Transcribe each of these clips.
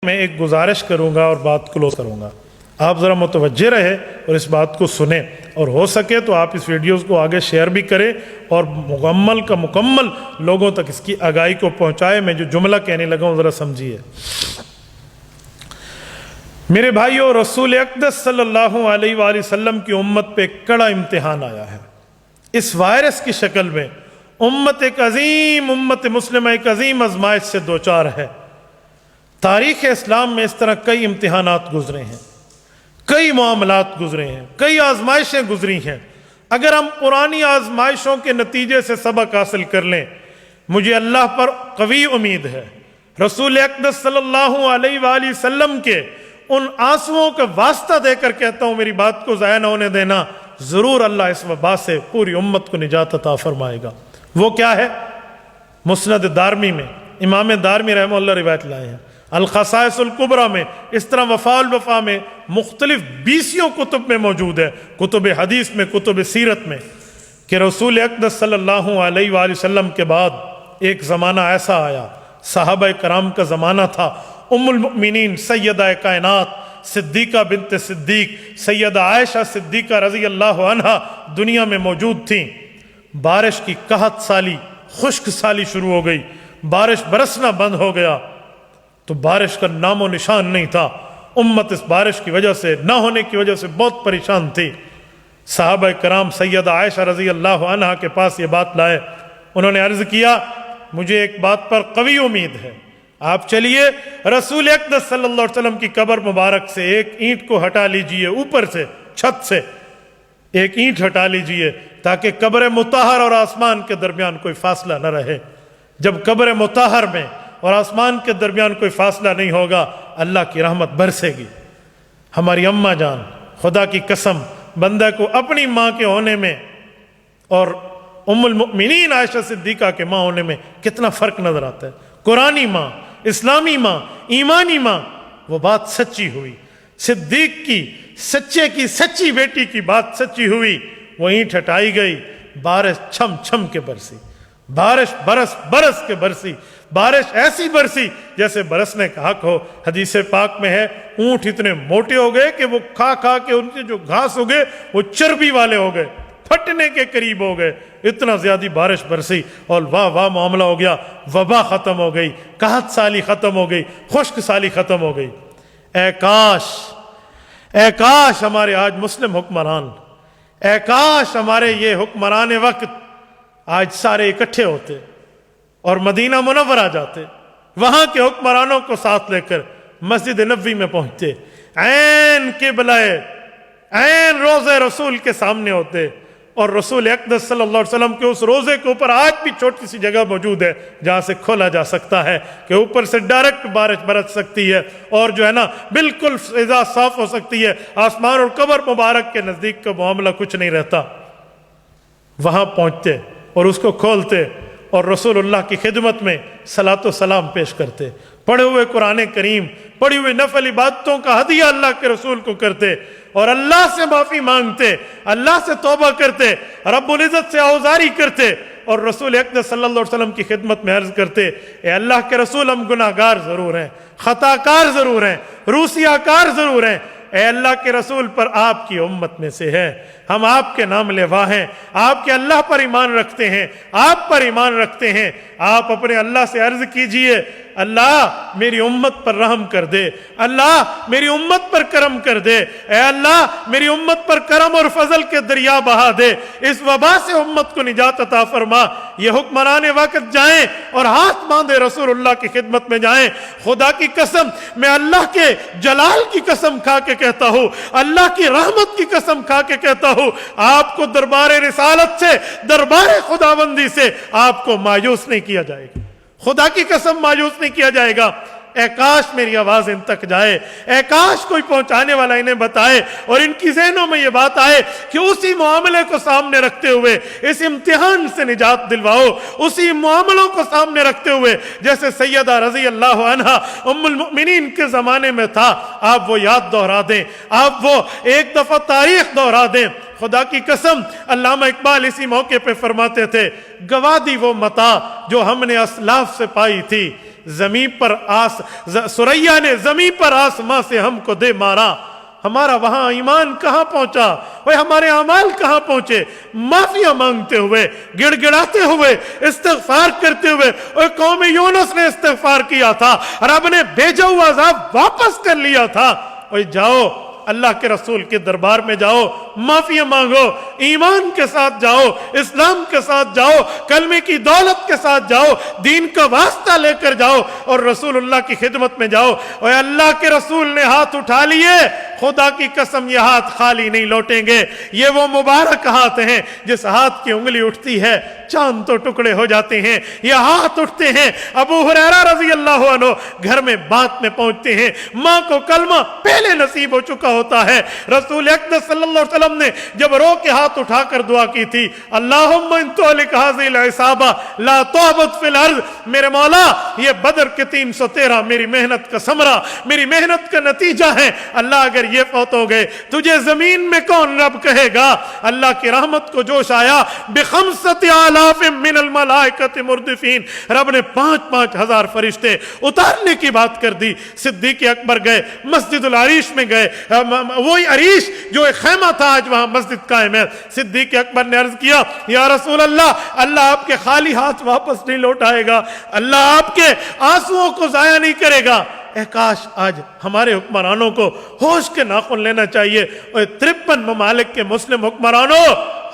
میں ایک گزارش کروں گا اور بات کلوز کروں گا. آپ ذرا متوجہ رہے اور اس بات کو سنیں، اور ہو سکے تو آپ اس ویڈیوز کو آگے شیئر بھی کریں اور مکمل لوگوں تک اس کی آگاہی کو پہنچائے. میں جو جملہ کہنے لگا ہوں ذرا سمجھیے. میرے بھائیو، رسول اقدس صلی اللہ علیہ وآلہ وسلم کی امت پہ کڑا امتحان آیا ہے. اس وائرس کی شکل میں امت مسلمہ ایک عظیم آزمائش سے دوچار ہے. تاریخ اسلام میں اس طرح کئی امتحانات گزرے ہیں، کئی معاملات گزرے ہیں، کئی آزمائشیں گزری ہیں. اگر ہم پرانی آزمائشوں کے نتیجے سے سبق حاصل کر لیں، مجھے اللہ پر قوی امید ہے. رسول اقدس صلی اللہ علیہ وآلہ وسلم کے ان آنسوؤں کا واسطہ دے کر کہتا ہوں، میری بات کو ضائع نہ ہونے دینا. ضرور اللہ اس وبا سے پوری امت کو نجات عطا فرمائے گا. وہ کیا ہے؟ مسند دارمی میں امام دارمی رحمہ اللہ روایت لائے ہیں. الخصائص الکبریٰ میں، اس طرح وفاء الوفا میں، مختلف 20 کتب میں موجود ہے، کتب حدیث میں، کتب سیرت میں، کہ رسول اقدس صلی اللہ علیہ وآلہ وسلم کے بعد ایک زمانہ ایسا آیا، صحابہ کرام کا زمانہ تھا. ام المؤمنین سیدہ کائنات صدیقہ بنت صدیق سیدہ عائشہ صدیقہ رضی اللہ عنہا دنیا میں موجود تھیں. بارش کی قحط سالی، خشک سالی شروع ہو گئی، بارش برسنا بند ہو گیا، تو بارش کا نام و نشان نہیں تھا. امت اس بارش کی وجہ سے، نہ ہونے کی وجہ سے بہت پریشان تھی. صحابہ کرام سیدہ عائشہ رضی اللہ عنہا کے پاس یہ بات لائے. انہوں نے عرض کیا، مجھے ایک بات پر قوی امید ہے، آپ چلیے رسول اقدس صلی اللہ علیہ وسلم کی قبر مبارک سے ایک اینٹ کو ہٹا لیجئے، اوپر سے چھت سے ایک اینٹ ہٹا لیجئے، تاکہ قبر مطہر اور آسمان کے درمیان کوئی فاصلہ نہ رہے. جب قبر مطہر میں اور آسمان کے درمیان کوئی فاصلہ نہیں ہوگا، اللہ کی رحمت برسے گی. ہماری اماں جان، خدا کی قسم، بندہ کو اپنی ماں کے ہونے میں اور ام المؤمنین عائشہ صدیقہ کے ماں ہونے میں کتنا فرق نظر آتا ہے. قرآنی ماں، اسلامی ماں، ایمانی ماں، وہ بات سچی ہوئی. صدیق کی سچی بیٹی کی بات سچی ہوئی. وہ اینٹ ہٹائی گئی، بارش چھم چھم کے برسی، بارش برس کے برسی. بارش ایسی برسی جیسے برسنے کا حق ہو. حدیث پاک میں ہے، اونٹ اتنے موٹے ہو گئے کہ وہ کھا کے ان کے جو گھاس ہو گئے وہ چربی والے ہو گئے، پھٹنے کے قریب ہو گئے. اتنا زیادہ بارش برسی اور واہ معاملہ ہو گیا. وبا ختم ہو گئی، قحط سالی ختم ہو گئی، خشک سالی ختم ہو گئی. اے کاش ہمارے آج مسلم حکمران، اے کاش ہمارے یہ حکمران وقت آج سارے اکٹھے ہوتے اور مدینہ منورہ جاتے، وہاں کے حکمرانوں کو ساتھ لے کر مسجد نبوی میں پہنچتے، عین قبلہ، عین روضہ رسول کے سامنے ہوتے، اور رسول اقدس صلی اللہ علیہ وسلم کے اس روضے کے اوپر آج بھی چھوٹی سی جگہ موجود ہے جہاں سے کھولا جا سکتا ہے کہ اوپر سے ڈائریکٹ بارش برس سکتی ہے، اور جو ہے نا بالکل فضا صاف ہو سکتی ہے. آسمان اور قبر مبارک کے نزدیک کا معاملہ کچھ نہیں رہتا. وہاں پہنچتے اور اس کو کھولتے اور رسول اللہ کی خدمت میں صلاۃ و سلام پیش کرتے، پڑھے ہوئے قرآن کریم، پڑھی ہوئی نفل عبادتوں کا ہدیہ اللہ کے رسول کو کرتے، اور اللہ سے معافی مانگتے، اللہ سے توبہ کرتے، رب العزت سے آوزاری کرتے، اور رسول اقدس صلی اللہ علیہ وسلم کی خدمت میں عرض کرتے، اے اللہ کے رسول، ہم گناہ گار ضرور ہیں، خطا کار ضرور ہیں، روسیہ کار ضرور ہیں، اے اللہ کے رسول، پر آپ کی امت میں سے ہے، ہم آپ کے نام لیوا ہیں، آپ کے اللہ پر ایمان رکھتے ہیں، آپ پر ایمان رکھتے ہیں. آپ اپنے اللہ سے عرض کیجئے، اللہ میری امت پر رحم کر دے، اللہ میری امت پر کرم کر دے، اے اللہ میری امت پر کرم اور فضل کے دریا بہا دے، اس وبا سے امت کو نجات عطا فرما. یہ حکمران وقت جائیں اور ہاتھ باندھے رسول اللہ کی خدمت میں جائیں. خدا کی قسم، میں اللہ کے جلال کی قسم کھا کے کہتا ہوں، اللہ کی رحمت کی قسم کھا کے کہتا ہوں، آپ کو دربار رسالت سے، دربار خداوندی سے آپ کو مایوس نہیں کیا جائے گا. خدا کی قسم مایوس نہیں کیا جائے گا. اے کاش میری آواز ان تک جائے، اے کاش کوئی پہنچانے والا انہیں بتائے اور ان کی ذہنوں میں یہ بات آئے کہ اسی معاملے کو سامنے رکھتے ہوئے اس امتحان سے نجات دلواؤ، اسی معاملوں کو سامنے رکھتے ہوئے جیسے سیدہ رضی اللہ عنہا ام المؤمنین کے زمانے میں تھا، آپ وہ یاد دہرا دیں، آپ وہ ایک دفعہ تاریخ دہرا دیں. خدا کی قسم، علامہ اقبال اسی موقع پہ فرماتے تھے، گوا دی وہ متاع جو ہم نے اسلاف سے پائی تھی، زمین پر سریا نے زمین پر آسماں سے ہم کو دے مارا، ہمارا وہاں ایمان کہاں پہنچا، وہ ہمارے اعمال کہاں پہنچے؟ معافیاں مانگتے ہوئے، گڑ گڑاتے ہوئے، استغفار کرتے ہوئے. اور قوم یونس نے استغفار کیا تھا، رب نے بھیجا ہوا عذاب واپس کر لیا تھا. اور جاؤ اللہ کے رسول کے دربار میں جاؤ، معافیاں مانگو، ایمان کے ساتھ جاؤ، اسلام کے ساتھ جاؤ، کلمے کی دولت کے ساتھ جاؤ، دین کا واسطہ لے کر جاؤ اور رسول اللہ کی خدمت میں جاؤ. اور اللہ کے رسول نے ہاتھ اٹھا لیے، خدا کی قسم یہ ہاتھ خالی نہیں لوٹیں گے. یہ وہ مبارک ہاتھ ہیں جس ہاتھ کی انگلی اٹھتی ہے چاند تو ٹکڑے ہو جاتے ہیں. یہ ہاتھ اٹھتے ہیں، ابو ہریرہ رضی اللہ عنہ گھر میں بات میں پہنچتے ہیں، ماں کو کلمہ پہلے نصیب ہو چکا ہوتا ہے. رسول اقدس صلی اللہ علیہ وسلم نے جب رو کے ہاتھ اٹھا کر دعا کی تھی، اللہم ان تہلک ہذہ العصابہ لا تعبد فی الارض، میرے مولا یہ بدر کے 313 میری محنت کا ثمرہ، میری محنت کا نتیجہ ہے. اللہ اگر یہ فوت ہو گئے تجھے زمین میں کون رب کہے گا؟ اللہ کی رحمت کو جوش آیا، بخمسۃ آلاف من الملائکۃ مردفین، رب نے 5,000 فرشتے اتارنے کی بات کر دی. صدیق اکبر گئے، مسجد العریش میں گئے، وہی عریش جو ایک خیمہ تھا آج وہاں مسجد قائم ہے. صدیق اکبر نے عرض کیا، یا رسول اللہ، اللہ آپ کے خالی ہاتھ واپس نہیں لوٹائے گا، اللہ آپ کے آنسوؤں کو ضائع نہیں کرے گا. کاش آج ہمارے حکمرانوں کو ہوش کے ناخن لینا چاہیے. اور 53 ممالک کے مسلم حکمرانوں،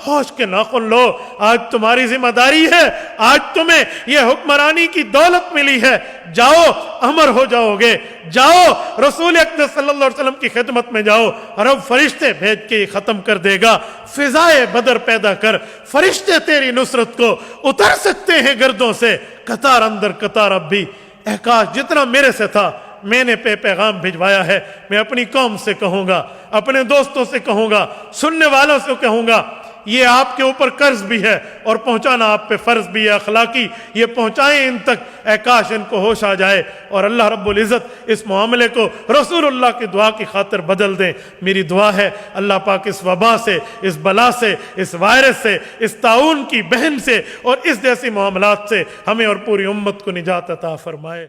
ہوش کے ناخن لو، آج تمہاری ذمہ داری ہے، آج تمہیں یہ حکمرانی کی دولت ملی ہے. جاؤ امر ہو جاؤ گے، جاؤ رسول اقدس صلی اللہ علیہ وسلم کی خدمت میں جاؤ، رب فرشتے بھیج کے ختم کر دے گا. فضائے بدر پیدا کر، فرشتے تیری نصرت کو اتر سکتے ہیں گردوں سے، قطار اندر قطار اب بھی. کاش جتنا میرے سے تھا میں نے پیغام بھجوایا ہے. میں اپنی قوم سے کہوں گا، اپنے دوستوں سے کہوں گا، سننے والوں سے کہوں گا، یہ آپ کے اوپر قرض بھی ہے اور پہنچانا آپ پہ فرض بھی ہے اخلاقی. یہ پہنچائیں ان تک، کاش ان کو ہوش آ جائے اور اللہ رب العزت اس معاملے کو رسول اللہ کی دعا کی خاطر بدل دیں. میری دعا ہے اللہ پاک اس وبا سے، اس بلا سے، اس وائرس سے، اس طاعون کی بہن سے اور اس جیسی معاملات سے ہمیں اور پوری امت کو نجات عطا فرمائے.